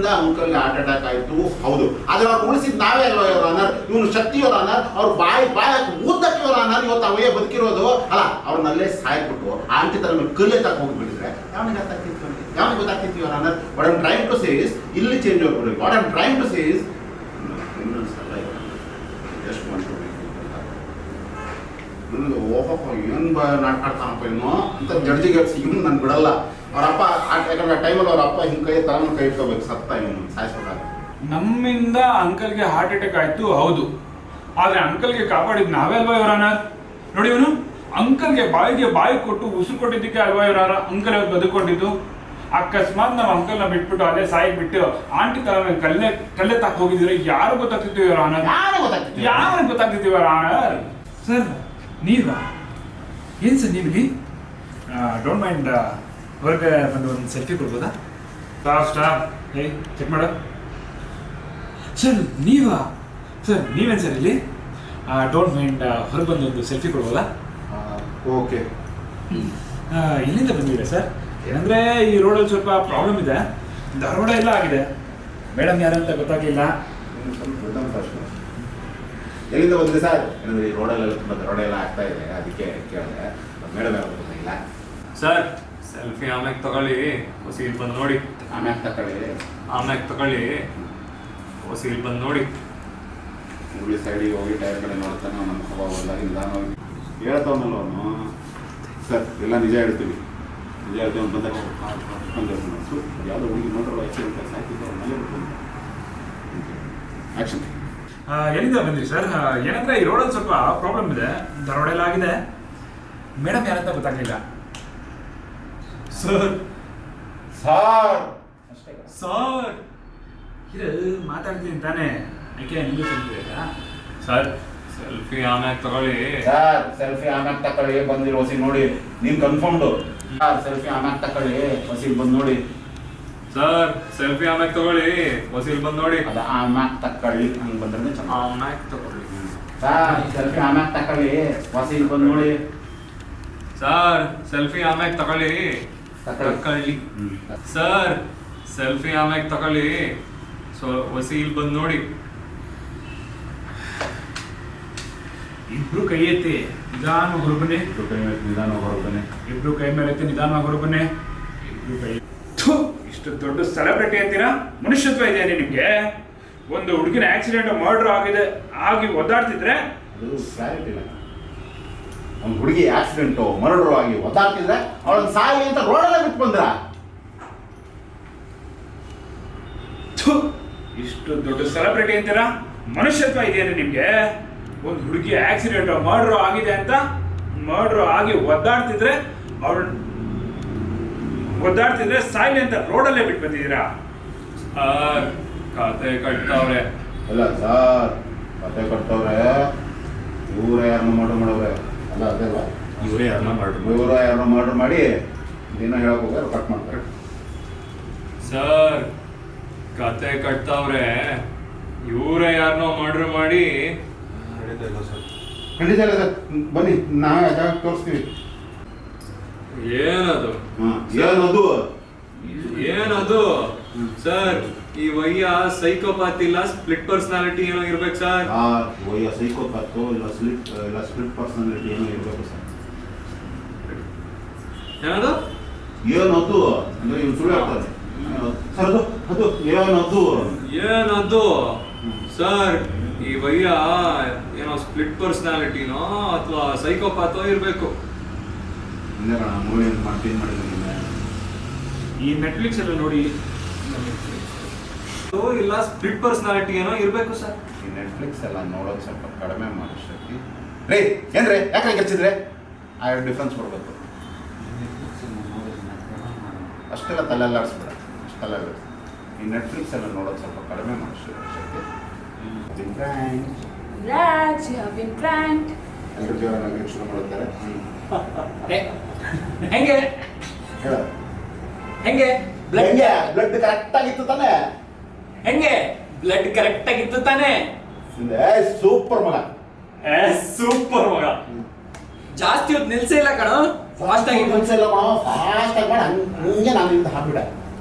ನಮ್ಮಿಂದ ಅಂಕಲ್ಗೆ heart attack ಆಯ್ತು ಹೌದು, ಆದ್ರೆ ಅವ್ರು ಉಳಿಸಿದ್ ನಾವೇ ಅಲ್ವಾ ಇವ್ರ ಅನರ್, ಇವನು ಶಕ್ತಿಯವರ ಅನರ್, ಅವ್ರು ಬಾಯಿ ಊದ್ದಕ್ಕಿವರ ಅನರ್ ಇವತ್ತು ಅವಯ್ಯ ಬದುಕಿರೋದು ಅಲ್ಲ. ಅವ್ರನ್ನಲ್ಲೇ ಸಾಯ್ಬಿಟ್ಟು ಆಂಟಿ ತರ ಕಲ್ಲೇ ತಕ್ಕ ಹೋಗ್ಬಿಟ್ಟಿದ್ರೆ ಯಾವನಿಗೆ ಗೊತ್ತಾಗ್ತಿತ್ತು, ಯಾವನಿಗೆ ಗೊತ್ತಾಗ್ತಿತ್ತು ಇವರ ಅನರ್. What I'm trying to say is ಇಲ್ಲಿ ಚೇಂಜ್ ಆಗ್ಬಿಡಿ. What I'm trying to say is ಎಷ್ಟು ಮಾಡ್ಕೊಂಡು ಓಹೋ ಏನು ನಾಟಾಡ್ತಾನಪ್ಪ ಇನ್ನು ಅಂತ ಜಡ್ಜಿಗೆ ಇವನು ನಾನು ಬಿಡಲ್ಲ. ಅವರಪ್ಪ ಯಾಕಂದ್ರೆ ಟೈಮಲ್ಲಿ ಅವ್ರ ಅಪ್ಪ ಹಿಂಗೆ ಕೈ ಇಟ್ಕೋಬೇಕು, ಸತ್ತ ಇವನು ಸಾಯಿಸ್ಬೇಕಾಗ. ನಮ್ಮಿಂದ ಅಂಕಲ್ಗೆ ಹಾರ್ಟ್ ಅಟ್ಯಾಕ್ ಆಯ್ತು ಹೌದು, ಆದ್ರೆ ಅಂಕಲ್ಗೆ ಕಾಪಾಡಿದ್ ನಾವೇ ಅಲ್ವಾ ಇವರಾನ. ನೋಡಿ ಇವನು ಅಂಕಲ್ಗೆ ಬಾಯಿ ಕೊಟ್ಟು ಉಸಿರು ಕೊಟ್ಟಿದ್ದಕ್ಕೆ ಅಲ್ವಾ ಇವರಾನ ಅಂಕಲ್ ಇವತ್ತು ಬದುಕೊಂಡಿದ್ದು. ಅಕಸ್ಮಾತ್ ನಾವು ಅಂಕಲ್ನ ಬಿಟ್ಬಿಟ್ಟು ಅಲ್ಲೇ ಸಾಯಿ ಬಿಟ್ಟು ಆಂಟಿ ತರ ಕಲ್ಲೆ ತಾಕ್ ಹೋಗಿದ್ರೆ ಯಾರು ಗೊತ್ತಾಗ್ತಿತ್ತು ಇವರಾನ, ಯಾರು ಗೊತ್ತಾಗ್ತಿತ್ತು ಇವರಾನ. ಸರ್ ನೀವಾ ಏನು ಸರ್ ನೀವು ಇಲ್ಲಿ ಡೋಂಟ್ ಮೈಂಡ್ ಹೊರಗೆ ಬಂದು ಒಂದು ಸೆಲ್ಫಿ ಕೊಡ್ಬೋದಾ? ಸ್ಟಾರ್ ಹೇ ಚೆಕ್ ಮಾಡು. ಸರ್ ನೀವಾ ಸರ್ ನೀವೇನು ಸರ್ ಇಲ್ಲಿ ಡೋಂಟ್ ಮೈಂಡ್ ಹೊರಗೆ ಬಂದು ಒಂದು ಸೆಲ್ಫಿ ಕೊಡ್ಬೋದಾ? ಓಕೆ. ಎಲ್ಲಿಂದ ಬಂದಿದ್ದೀರಾ ಸರ್? ಏನಂದರೆ ಈ ರೋಡಲ್ಲಿ ಸ್ವಲ್ಪ ಪ್ರಾಬ್ಲಮ್ ಇದೆ, ಧಾರವಾಡ ಎಲ್ಲ ಆಗಿದೆ. ಮೇಡಮ್ ಯಾರಂತ ಗೊತ್ತಾಗಲಿಲ್ಲ. ಎಲ್ಲಿಂದ ಬಂದ್ರಿ ಸರ್? ಏನಂದ್ರೆ ಈ ರೋಡಲ್ಲೆಲ್ಲ ತುಂಬ ರೋಡೆಲ್ಲ ಆಗ್ತಾ ಇದೆ, ಅದಕ್ಕೆ ಕೇಳಿದೆ. ಮೇಡಮ್ ಯಾರು ಗೊತ್ತಾಗಿಲ್ಲ ಸರ್. ಸೆಲ್ಫಿ ಆಮ್ಯಾಗ ತಗೊಳ್ಳಿ, ಹೊಸಿ ಇಲ್ಲಿ ಬಂದು ನೋಡಿ. ಆಮ್ಯಾಗ ತಗೊಳ್ಳಿ, ಹೊಸಿ ಇಲ್ಲಿ ಬಂದು ನೋಡಿ. ಹುಡುಗಿ ಸೈಡಿಗೆ ಹೋಗಿ ಟೈರ್ ಕಡೆ ನೋಡ್ತಾನೆ, ನಮ್ಮ ಹವಾ ಹೋದಾಗ ನಿಧಾನವಾಗಿ ಹೇಳ್ತಾವನಲ್ಲ ಅವನು. ಸರ್ ಎಲ್ಲ ನಿಜ ಹೇಳ್ತೀವಿ, ನಿಜ ಹೇಳ್ತೀವಿ. ಅವ್ನು ಬಂದಾಗ ಯಾವುದೋ ಹುಡುಗಿ ನೋಡ್ರಲ್ಲ ಆಕ್ಸಿಡೆಂಟ್ ಸಾಯ್ತಿದ್ದೆ ಅವನ್ನೆಲ್ಲ ಬಿಟ್ಟು ಆ್ಯಕ್ಷನ್. ಎಲ್ಲಿಂದ ಬಂದ್ರಿ ಸರ್? ಏನಂದ್ರೆ ಈ ರೋಡಲ್ಲಿ ಸ್ವಲ್ಪ ಪ್ರಾಬ್ಲಮ್ ಇದೆ, ಧಾರವಾಡ ಎಲ್ಲ ಆಗಿದೆ. ಮೇಡಮ್ ಯಾರಂತ ಗೊತ್ತಾಗಲಿಲ್ಲ. ಸರ್ ಸರ್ ಇದು ಮಾತಾಡ್ತೀನಿ ತಾನೇ, ಯಾಕೆ ನಿಮಗೂ ಸಿಗ್ತೀರಾ? ಸರ್ ಸೆಲ್ಫಿ ಆಮ್ಯಾಗ ತಗೊಳ್ಳಿ. ಸರ್ ಸೆಲ್ಫಿ ಆಮ್ಯಾಗ ತಗೊಳ್ಳಿ, ಬಂದಿರೋ ಹೊಸಿ ನೋಡಿ. ನೀನು ಕನ್ಫರ್ಮ್ಡು. ಸರ್ ಸೆಲ್ಫಿ ಆಮ್ಯಾಗ ತಗೊಳ್ಳಿ, ಹೊಸಿ ಬಂದು ನೋಡಿ. ಸರ್ ಸೆಲ್ಫಿ ಆಮ್ಯಾಗ ತಗೊಳ್ಳಿ, ಹೊಸಿ ಇಲ್ಲಿ ಬಂದು ನೋಡಿ. ಅದು ಆಮ್ಯಾಗ ತಗೊಳ್ಳಿ ಹಂಗೆ ಬಂದ್ರೆ ಚೆನ್ನಾಗಿ. ಆಮ್ಯಾಗ ತಗೊಳ್ಳಿ. ಸರ್ ಸೆಲ್ಫಿ ಆಮ್ಯಾಗ ತಗೊಳ್ಳಿ, ಹೊಸಿ ಇಲ್ಲಿ ಬಂದು ನೋಡಿ. ಸರ್ ಸೆಲ್ಫಿ ಆಮ್ಯಾಗ ತಗೊಳ್ಳಿ. ಸರ್ ಸೆಲ್ಫಿ ಆಮ್ಯಾಗ ತಗೊಳ್ಳಿ, ಹೊಸಿ ಇಲ್ಲಿ ಬಂದು ನೋಡಿ. ಇಬ್ರು ಕೈ ಎತ್ತಿ ನಿಧಾನವಾಗಿ ಹೊರಬನ್ನಿ. ಇಬ್ರು ಕೈ ಮೇಲೆ ಎತ್ತಿ ನಿಧಾನವಾಗಿ ಹೊರಬನ್ನಿ. ಇಬ್ರು ಕೈ. ಇಷ್ಟು ದೊಡ್ಡ ಸೆಲೆಬ್ರಿಟಿ ಅಂತೀರಾ? ಮನುಷ್ಯತ್ವ ಇದೆಯಾ ನಿಮ್ಗೆ? ಒಂದು ಹುಡುಗಿನ ಆಕ್ಸಿಡೆಂಟ್ ಮರ್ಡರ್ ಆಗಿ ಒದ್ದಾಡ್ತಿದ್ರೆ ಅದು ಕ್ಲಾರಿಟಿ ಇಲ್ಲ. ಒಂದು ಹುಡುಗಿ ಆಕ್ಸಿಡೆಂಟು ಮರ್ಡರ್ ಆಗಿ ಒದ್ದಾಡ್ತಿದ್ರೆ ಅವಳನ್ನ ಸಾಯಿ ಅಂತ ರೋಡಲ್ಲೇ ಬಿಟ್ಟು ಬಂದ್ರ? ಇಷ್ಟು ದೊಡ್ಡ ಸೆಲೆಬ್ರಿಟಿ ಅಂತೀರಾ? ಮನುಷ್ಯತ್ವ ಇದೆಯಾ ನಿಮ್ಗೆ? ಒಂದು ಹುಡುಗಿ ಆಕ್ಸಿಡೆಂಟ್ ಮರ್ಡರ್ ಆಗಿದೆ ಅಂತ ಆಗಿ ಒದ್ದಾಡ್ತಿದ್ರೆ ಸಾಯಿಲೆ ಅಂತ ರೋಡಲ್ಲೇ ಬಿಟ್ಟು ಬಂದಿದ್ದೀರಾ? ಖಾತೆ ಕಟ್ತಾವ್ರೆ. ಅಲ್ಲ ಸರ್, ಕತೆ ಕಟ್ತವ್ರೆ. ಇವರೇ ಯಾರನ್ನ ಮರ್ಡರ್ ಮಾಡವ್ರೆ? ಅಲ್ಲ ಅದಲ್ಲ, ಇವರೇ ಯಾರನ್ನ ಮರ್ಡರ್ ಮಾಡಿ ದಿನ ಹೇಳಕ್ ಹೋಗಿ ಕಟ್ ಮಾಡ್ತಾರೆ. ಸರ್ ಕತೆ ಕಟ್ತಾವ್ರೆ, ಇವರೇ ಯಾರನ್ನೋ ಮರ್ಡರ್ ಮಾಡಿ. ಖಂಡಿತ ಇಲ್ಲ ಸರ್, ಬನ್ನಿ ನಾವೇ ಜಾಗ ತೋರಿಸ್ತೀವಿ. ಏನದು ಏನದು ಸರ್? ಈ ವಯ್ಯ ಸೈಕೋಪಾತ್ ಇಲ್ಲ ಸ್ಪ್ಲಿಟ್ ಪರ್ಸನಾಲಿಟಿ ಏನೋ ಇರ್ಬೇಕು ಸರ್. ಸೈಕೋಪಾತ್ ಇಲ್ಲ ಸ್ಪ್ಲಿಟ್ ಪರ್ಸನಾಲಿಟಿ ಏನೋ ಇರ್ಬೇಕು ಸರ್. ಏನದು ಅಂದ್ರೆ ಇವ್ನು ಸುಳ್ಳು ಹೇಳ್ತಾರೆ ಸರ್. ಅದು ಏನದು ಸರ್? ಈ ವಯ್ಯ ಏನೋ ಸ್ಪ್ಲಿಟ್ ಪರ್ಸನಾಲಿಟಿನೋ ಅಥವಾ ಸೈಕೋಪಾತೋ ಇರ್ಬೇಕು. ಮೂವಿ ಮಾಡ್ತೀನಿ ಮಾಡಿದ್ದೀನಿ ಈ ನೆಟ್ಫ್ಲಿಕ್ಸ್ ಎಲ್ಲ ನೋಡಿ. ಇಲ್ಲ ಸ್ಪ್ಲಿಟ್ ಪರ್ಸನಾಲಿಟಿ ಏನೋ ಇರ್ಬೇಕು ಸರ್. ಈ ನೆಟ್ಫ್ಲಿಕ್ಸ್ ಎಲ್ಲ ನೋಡೋದು ಸ್ವಲ್ಪ ಕಡಿಮೆ ಮಾಡೋ ಶಕ್ತಿ. ರೇ ಏನ್ರಿ ಯಾಕೆ ಹಂಗೆ ಹಚ್ಚಿದ್ರೆ? ಆ ಡಿಫ್ರೆನ್ಸ್ ಕೊಡ್ಬೇಕು. ಅಷ್ಟೆಲ್ಲ ತಲೆಲ್ಲಾಡಿಸ್ಬೇಡ, ಅಷ್ಟೆಲ್ಲ ಈ ನೆಟ್ಫ್ಲಿಕ್ಸ್ ಎಲ್ಲ ನೋಡೋದು ಸ್ವಲ್ಪ ಕಡಿಮೆ ಮಾಡೋ ಶಕ್ತಿ. ಎಲ್ಲರೂ ಜೀವನ ಶುರು ಮಾಡುತ್ತಾರೆ. ಹೆಂಗೆ ಹೆಂಗೆ ಬ್ಲಡ್ ಕರೆಕ್ಟ್ ಆಗಿತ್ತು ತಾನೆ? ಹೆಂಗೆ ಬ್ಲಡ್ ಕರೆಕ್ಟ್ ಆಗಿತ್ತು ತಾನೆ? ಸೂಪರ್ ಮಗ, ಸೂಪರ್ ಮಗ. ಜಾಸ್ತಿ ಹೊತ್ತು ನಿಲ್ಸೇ ಇಲ್ಲ ಕಣೋ, ಫಾಸ್ಟ್ ಆಗಿ ನಿಲ್ಸಿಲ್ಲ ಕಣೋ, ಫಾಸ್ಟ್ ಆಗಿ ಮಾಡಿ ಹಂಗೆ ನಾನು ಹಾಕ್ಬಿಡ.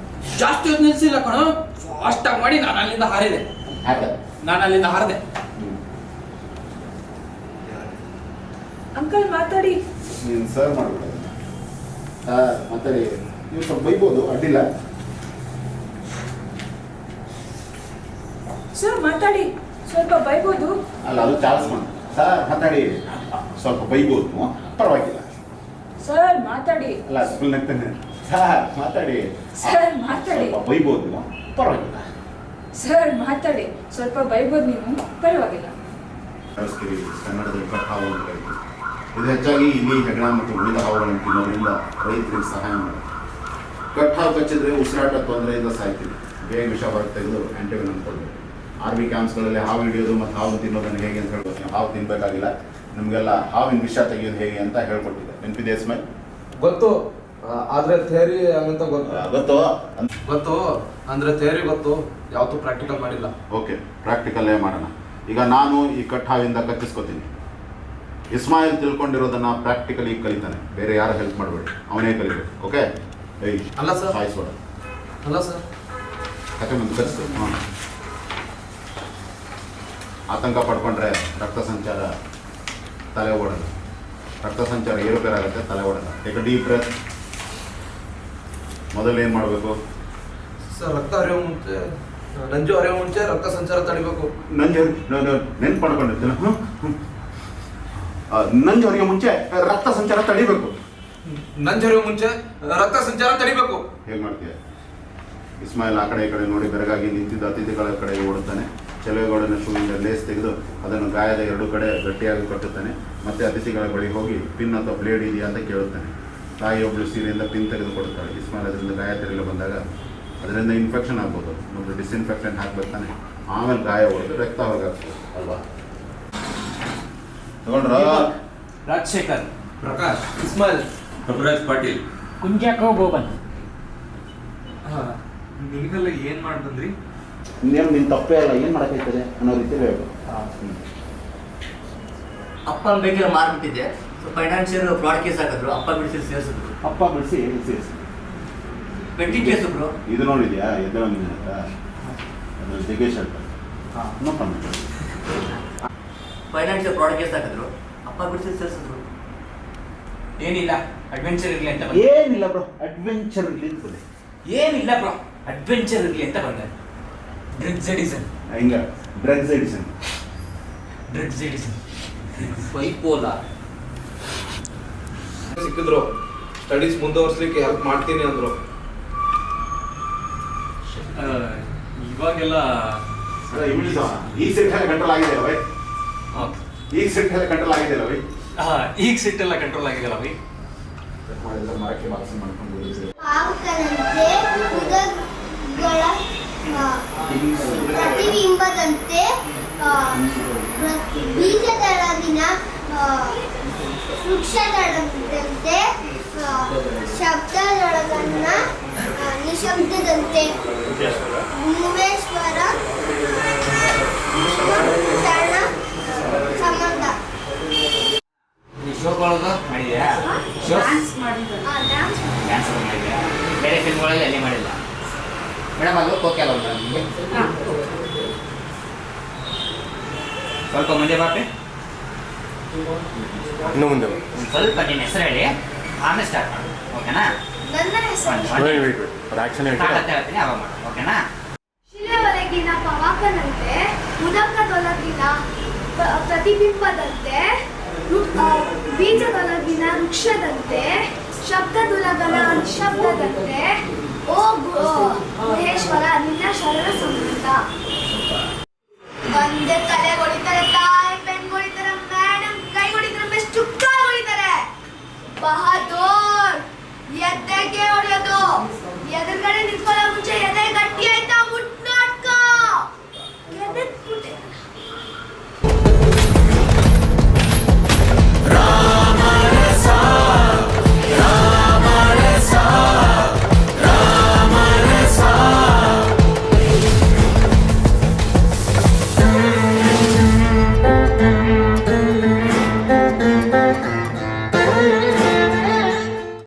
ಜಾಸ್ತಿ ಹೊತ್ತು ನಿಲ್ಸಿಲ್ಲ ಕಣೋ, ಫಾಸ್ಟಾಗಿ ಮಾಡಿ ನಾನು ಅಲ್ಲಿಂದ ಹಾರಿದೆ. ಯಾಕೆ ನಾನು ಅಲ್ಲಿಂದ ಹಾರಿದೆ. ಅಂಕಲ್ ಮಾತಾಡಿ. ನೀನು ಸರ್ವ್ ಮಾಡ್ಬಿಟ್ಟು ಮಾತಾಡಿ. ನೀವು ಸ್ವಲ್ಪ ಬೈಬೋದು, ಅಡ್ಡಿಲ್ಲ. ಸರ್ ಮಾತಾಡಿ, ಸ್ವಲ್ಪ ಬೈಬೋದು. ಅಲ್ಲ, ಅದು ಚಾನ್ಸ್ ಮಾಡಿ ಸರ್ ಮಾತಾಡಿ. ಸ್ವಲ್ಪ ಬೈಬೋದು, ಪರವಾಗಿಲ್ಲ. ಸರ್ ಮಾತಾಡಿ. ಅಲ್ಲ, ಫುಲ್ ನಗ್ತಾನೆ. ಸರ್ ಮಾತಾಡಿ. ಸರ್ ಮಾತಾಡಿ. ಸ್ವಲ್ಪ ಬೈಬೋದು, ಪರವಾಗಿಲ್ಲ. ಸರ್ ಮಾತಾಡಿ, ಸ್ವಲ್ಪ ಬೈಬೋದು ನೀವು, ಪರವಾಗಿಲ್ಲ. ಕಳಿಸ್ತೀವಿ ಕನ್ನಡದಲ್ಲಿ ಕಟ್ ಹಾವು ಅಂತ ಕರೀತೀವಿ. ಇದು ಹೆಚ್ಚಾಗಿ ಇಲ್ಲಿ ಹೆಗ್ಗಣ ಮತ್ತು ಉಳಿದ ಹಾವುಗಳನ್ನು ತಿನ್ನೋದ್ರಿಂದ ರೈತರಿಗೆ ಸಹಾಯ ಮಾಡುತ್ತೆ. ಕಟ್ ಹಾವು ಕಚ್ಚಿದ್ರೆ ಉಸಿರಾಟ ತೊಂದರೆಯಿಂದ ಸಾಯ್ತೀವಿ. ಬೇಗ ವಿಷ ಹೊರಗೆ ತೆಗೆದು ಆ್ಯಂಟಿವೆನಮ್ ಕೊಡಬೇಕು. ಆರ್ಮಿ ಕ್ಯಾಂಪ್ಸ್ಗಳಲ್ಲಿ ಹಾವು ಹಿಡಿಯೋದು ಮತ್ತು ಹಾವು ತಿನ್ನೋದನ್ನು ಹೇಗೆ ಅಂತ ಹೇಳ್ಬೇಕು. ನೀವು ಹಾವು ತಿನ್ನಬೇಕಾಗಿಲ್ಲ, ನಿಮಗೆಲ್ಲ ಹಾವಿನ ವಿಷ ತೆಗೆಯೋದು ಹೇಗೆ ಅಂತ ಹೇಳ್ಕೊಟ್ಟಿದ್ದೆ. ನೆನಪಿದೆ ಸ್ಮೈಲ್? ಗೊತ್ತು, ಆದ್ರೆ ಥಿಯರಿ ಹಂಗಂತ ಗೊತ್ತು. ಗೊತ್ತು ಅಂದ್ರೆ ಥಿಯರಿ ಗೊತ್ತು, ಯಾವತ್ತೂ ಪ್ರಾಕ್ಟಿಕಲ್ ಮಾಡಿಲ್ಲ. ಓಕೆ, ಪ್ರಾಕ್ಟಿಕಲ್ಲೇ ಮಾಡೋಣ. ಈಗ ನಾನು ಈ ಕಟ್ ಹಾವಿಂದ ಕಚ್ಚಿಸ್ಕೊತೀನಿ. ಇಸ್ಮಾಯಿಲ್ ತಿಳ್ಕೊಂಡಿರೋದನ್ನ ಪ್ರಾಕ್ಟಿಕಲಿ ಕಲಿತಾನೆ. ಬೇರೆ ಯಾರು ಹೆಲ್ಪ್ ಮಾಡಬೇಡಿ, ಅವನೇ ಕಲಿಬೇಕು. ಓಕೆ? ಅಲ್ಲ ಸರ್. ಸಾಯಿಸೋಣ. ಅಲ್ಲ ಸರ್, ಕತೆ ಮುಂದೆ ಕಚ್ಚಿಸ್ತೀನಿ. ಹಾಂ, ಆತಂಕ ಪಡ್ಕೊಂಡ್ರೆ ರಕ್ತ ಸಂಚಾರ ತಲೆ ಓಡಲ್ಲ. ರಕ್ತ ಸಂಚಾರ ಏರುಪೇರಾಗುತ್ತೆ, ತಲೆ ಓಡಲ್ಲ. Take a deep breath. ಮೊದಲು ಏನು ಮಾಡಬೇಕು? ಸರ್ ರಕ್ತ ಹರಿಯೋ ಮುಂಚೆ, ನಂಜು ಹರಿಯೋ ಮುಂಚೆ ರಕ್ತ ಸಂಚಾರ ತಡಿಬೇಕು. ನೆನ್ಪು ಮಾಡ್ಕೊಂಡಿರ್ತೀನಿ. ನಂಜು ಹೊರಗೆ ಮುಂಚೆ ರಕ್ತ ಸಂಚಾರ ತಡಿಬೇಕು. ನಂಜು ಹರಿಯೋ ಮುಂಚೆ ರಕ್ತ ಸಂಚಾರ ತಡಿಬೇಕು. ಹೇಗೆ ಮಾಡ್ತೀಯ? ಇಸ್ಮಾಯಿಲ್ ಆ ಕಡೆ ಈ ಕಡೆ ನೋಡಿ ಬೆರಗಾಗಿ ನಿಂತಿದ್ದ ಅತಿಥಿಗಳ ಕಡೆಗೆ ಓಡುತ್ತಾನೆ. ಚೆಲುವೆಗೌಡನ ಶೂವಿಂದ ಲೇಸ್ ತೆಗೆದು ಅದನ್ನು ಗಾಯದ ಎರಡೂ ಕಡೆ ಗಟ್ಟಿಯಾಗಿ ಕಟ್ಟುತ್ತಾನೆ. ಮತ್ತೆ ಅತಿಥಿಗಳ ಬಳಿ ಹೋಗಿ ಪಿನ್ ಅಥವಾ ಬ್ಲೇಡ್ ಇದೆಯಾ ಅಂತ ಕೇಳುತ್ತಾನೆ. ತಾಯಿ ಒಬ್ಬಳು ಸೀರೆಯಿಂದ ಪಿನ್ ತೆಗೆದುಕೊಡುತ್ತಾಳೆ. ಇಸ್ಮಾಯಿಲ್ ಅದರಿಂದ ಗಾಯ ತೆರೆಯಲು ಬಂದಾಗ ಅದರಿಂದ ಇನ್ಫೆಕ್ಷನ್ ಆಗ್ಬೋದು. ನಮ್ಮದು ಡಿಸ್ಇನ್ಫೆಕ್ಟೆಂಟ್ ಹಾಕ್ಬೇಕಾನೆ. ಆಮೇಲೆ ಗಾಯ ಹೊಡೆದು ರಕ್ತ ಹೊರಗಾಗ್ತದೆ ಅಲ್ವಾ? ತಗೊಂಡ್ರ? ರಾಜಶೇಖರ್, ಪ್ರಕಾಶ್, ಇಸ್ಮಾಯಿಲ್, ಪ್ರಭುರಾಜ್ ಪಾಟೀಲ್, ಕುಂಜಾಕೋ ಬೋಬನ್. ನೀವೆಲ್ಲ ಏನ್ ಮಾಡಿ ಬಂದ್ರಿ? ಇನ್ನೇನು ನಿನ್ನ ತಪ್ಪೇ ಅಲ್ಲ, ಏನು ಮಾಡೋಕ್ಕೈತದೆ ಅನ್ನೋ ರೀತಿಯಲ್ಲಿ ಹೇಳ್ಬೇಕು. ಅಪ್ಪನ ಬೇಕಿರೋ ಮಾರ್ಬಿಟ್ಟಿದ್ದೆ. ಫೈನಾನ್ಷಿಯಲ್ ಫ್ರಾಡ್ ಕೇಸ್ ಹಾಕಿದ್ರು, ಅಪ್ಪ ಬಿಡಿಸಿ ಸೇರಿಸಿದ್ರು. ಅಪ್ಪ ಬಿಡಿಸಿ ಸೇರಿಸಿ. ಪೆಟ್ಟಿ ಕೇಸು ಬ್ರೋ. ಇದು ನೋಡಿದ್ಯಾ? ಎದ್ದೇಳೋ ನಿನ್ನ ಹತ್ರ ಅದು ಜಗೇಶ್ ಅಂತ. ನೋಡ್ಕೊಂಡು ಫೈನಾನ್ಷಿಯಲ್ ಫ್ರಾಡ್ ಕೇಸ್ ಹಾಕಿದ್ರು, ಅಪ್ಪ ಬಿಡಿಸಿ ಸೇರಿಸಿದ್ರು. ಏನಿಲ್ಲ, ಅಡ್ವೆಂಚರ್ ಇರಲಿ ಅಂತ ಏನಿಲ್ಲ ಬ್ರೋ, ಅಡ್ವೆಂಚರ್ ಇರ್ತದೆ. ಏನಿಲ್ಲ ಬ್ರೋ, ಅಡ್ವೆಂಚರ್ ಇರಲಿ ಅಂತ ಬಂದೆ. Drugs addiction. ಹಿಂಗ drugs addiction. Drugs addiction. Bipolar. ಸಿಕ್ಕಿದ್ರು, ಸ್ಟಡೀಸ್ ಮುಂದುವರ್ಸ್ಲಿಕ್ಕೆ ಹೆಲ್ಪ್ ಮಾಡ್ತೀನಿ ಅಂದ್ರು. ಇವಾಗೆಲ್ಲ ಈ ಸೆಟ್ ಕಂಟ್ರೋಲ್ ಆಗಿದೆ ಅಲ್ವೇ? ಈಗ ಸೆಟ್ ಕಂಟ್ರೋಲ್ ಆಗಿದೆ ಅಲ್ವೇ? ಈಗ ಸಿಟ್ಟೆಲ್ಲ ಕಂಟ್ರೋಲ್ ಆಗಿದೆಲ್ಲ ಬೈ. ಮಾಡಿದ್ರೆ ಮರಕ್ಕೆ ಬಾಕ್ಸಿಂಗ್ ಮಾಡ್ಕೊಂಡು ಪಾವಕರಂತೆ ಉದಗಳ ಪ್ರತಿಬಿಂಬದಂತೆ ಬೀಜದೊಳಗಿನ ವೃಕ್ಷದೊಳಗಿದಂತೆ ಶಬ್ದದೊಳಗನ್ನ ನಿಶಬ್ದದಂತೆ ಭುವೇಶ್ವರ ಚರಣ ಸಂಬಂಧ. ಶೋಗಳದು ಮಾಡಿದ್ಯಾ? ಶೋ ಡ್ಯಾನ್ಸ್ ಮಾಡಿದ್ಯಾ? ಬೇರೆ ಫಿಲ್ಮ್ಗಳಲ್ಲಿ ಅಲ್ಲಿ ಮಾಡಿಲ್ಲ ಮೇಡಮ್. ಅದು ಓಕೆ ಅಲ್ಲ ನಿಮಗೆ? ಸ್ವಲ್ಪ ಮುಂದೆ ಬಾಪೆ. ಇನ್ನು ಮುಂದೆ ಸ್ವಲ್ಪ ನಿನ್ನ ಹೆಸರು ಹೇಳಿ, ಆಮೇಲೆ ಸ್ಟಾರ್ಟ್ ಮಾಡು. ಓಕೆನಾ? ನನ್ನ ಹೆಸರು ಹೇಳ್ತೀನಿ, ಅವಾಗ ಮಾಡು. ಓಕೆನಾ? ಶಿಲೆಯೊಳಗಿನ ಪವಾಕನಂತೆ ಉದಕದೊಳಗಿನ ಪ್ರತಿಬಿಂಬದಂತೆ ಬೀಜದೊಳಗಿನ ವೃಕ್ಷದಂತೆ ಶಬ್ದದೊಳಗನ ನಿಶಬ್ದದಂತೆ ಓ ಗುಹೇಶ್ವರ ನಿನ್ನ ಶರಣ ಸಂಬಂಧ.